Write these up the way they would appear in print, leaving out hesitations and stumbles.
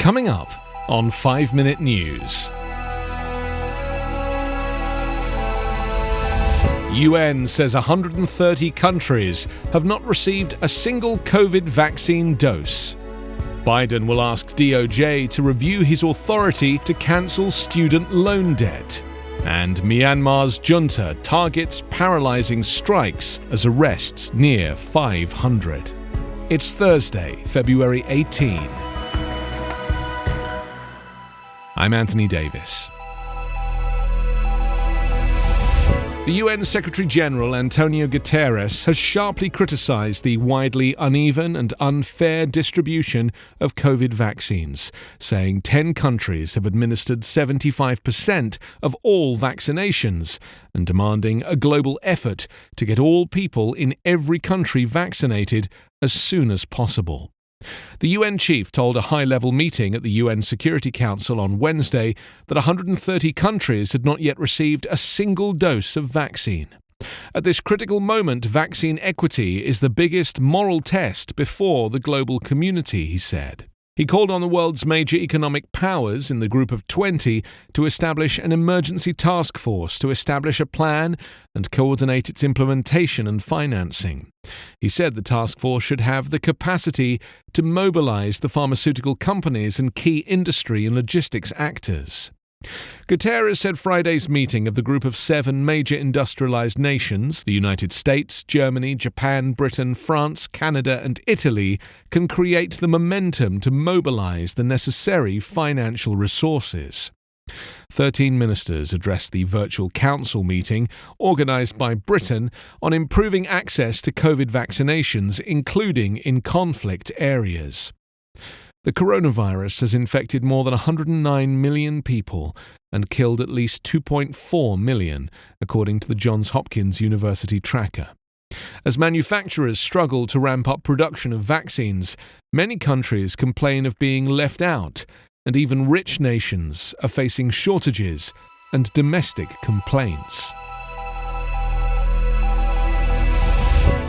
Coming up on 5 Minute News. UN says 130 countries have not received a single COVID vaccine dose. Biden will ask DOJ to review his authority to cancel student loan debt. And Myanmar's junta targets paralyzing strikes as arrests near 500. It's Thursday, February 18. I'm Anthony Davis. The UN Secretary-General Antonio Guterres has sharply criticised the widely uneven and unfair distribution of COVID vaccines, saying 10 countries have administered 75% of all vaccinations and demanding a global effort to get all people in every country vaccinated as soon as possible. The UN chief told a high-level meeting at the UN Security Council on Wednesday that 130 countries had not yet received a single dose of vaccine. At this critical moment, vaccine equity is the biggest moral test before the global community, he said. He called on the world's major economic powers in the Group of 20 to establish an emergency task force to establish a plan and coordinate its implementation and financing. He said the task force should have the capacity to mobilize the pharmaceutical companies and key industry and logistics actors. Guterres said Friday's meeting of the Group of 7 major industrialized nations, the United States, Germany, Japan, Britain, France, Canada and Italy, can create the momentum to mobilize the necessary financial resources. 13 ministers addressed the virtual council meeting organised by Britain on improving access to COVID vaccinations, including in conflict areas. The coronavirus has infected more than 109 million people and killed at least 2.4 million, according to the Johns Hopkins University tracker. As manufacturers struggle to ramp up production of vaccines, many countries complain of being left out, and even rich nations are facing shortages and domestic complaints.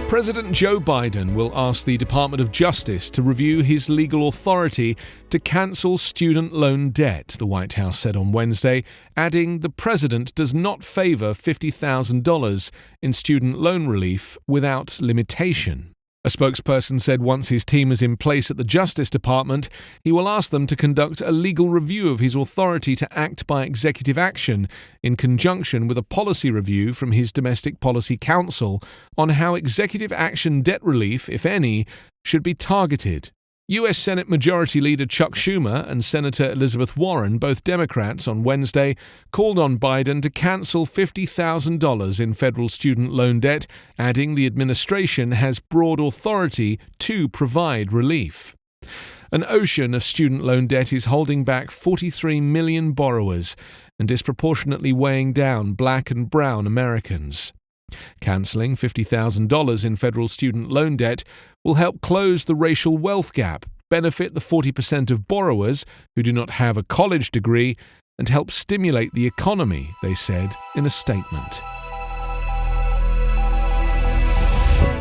President Joe Biden will ask the Department of Justice to review his legal authority to cancel student loan debt, the White House said on Wednesday, adding the president does not favor $50,000 in student loan relief without limitation. A spokesperson said once his team is in place at the Justice Department, he will ask them to conduct a legal review of his authority to act by executive action in conjunction with a policy review from his Domestic Policy Council on how executive action debt relief, if any, should be targeted. U.S. Senate Majority Leader Chuck Schumer and Senator Elizabeth Warren, both Democrats, on Wednesday, called on Biden to cancel $50,000 in federal student loan debt, adding the administration has broad authority to provide relief. An ocean of student loan debt is holding back 43 million borrowers and disproportionately weighing down black and brown Americans. Cancelling $50,000 in federal student loan debt will help close the racial wealth gap, benefit the 40% of borrowers who do not have a college degree, and help stimulate the economy, they said in a statement.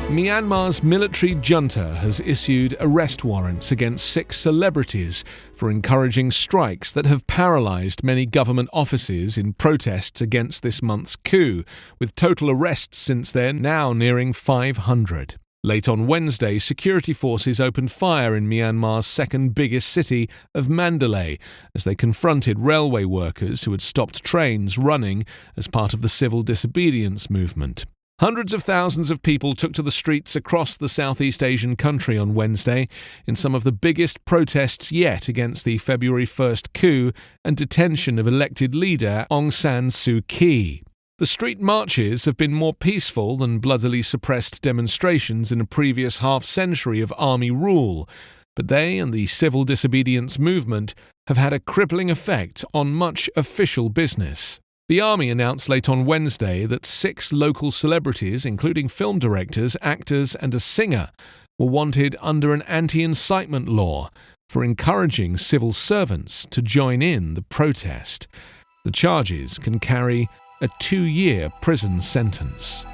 Myanmar's military junta has issued arrest warrants against 6 celebrities for encouraging strikes that have paralysed many government offices in protests against this month's coup, with total arrests since then now nearing 500. Late on Wednesday, security forces opened fire in Myanmar's second biggest city of Mandalay as they confronted railway workers who had stopped trains running as part of the civil disobedience movement. Hundreds of thousands of people took to the streets across the Southeast Asian country on Wednesday in some of the biggest protests yet against the February 1st coup and detention of elected leader Aung San Suu Kyi. The street marches have been more peaceful than bloodily suppressed demonstrations in a previous half-century of army rule, but they and the civil disobedience movement have had a crippling effect on much official business. The army announced late on Wednesday that 6 local celebrities, including film directors, actors and a singer, were wanted under an anti-incitement law for encouraging civil servants to join in the protest. The charges can carry a 2-year prison sentence.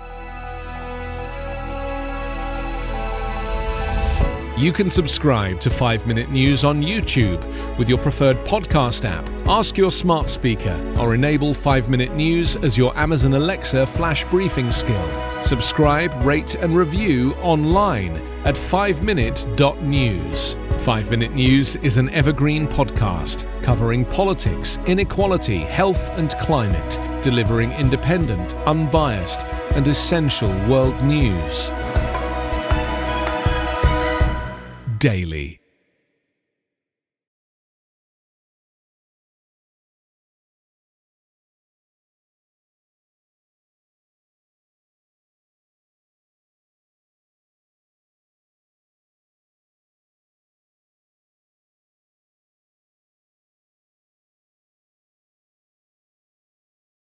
You can subscribe to 5 Minute News on YouTube with your preferred podcast app. Ask your smart speaker or enable 5 Minute News as your Amazon Alexa flash briefing skill. Subscribe, rate and review online at 5minute.news. 5 Minute News is an Evergreen Podcast covering politics, inequality, health and climate, delivering independent, unbiased and essential world news daily.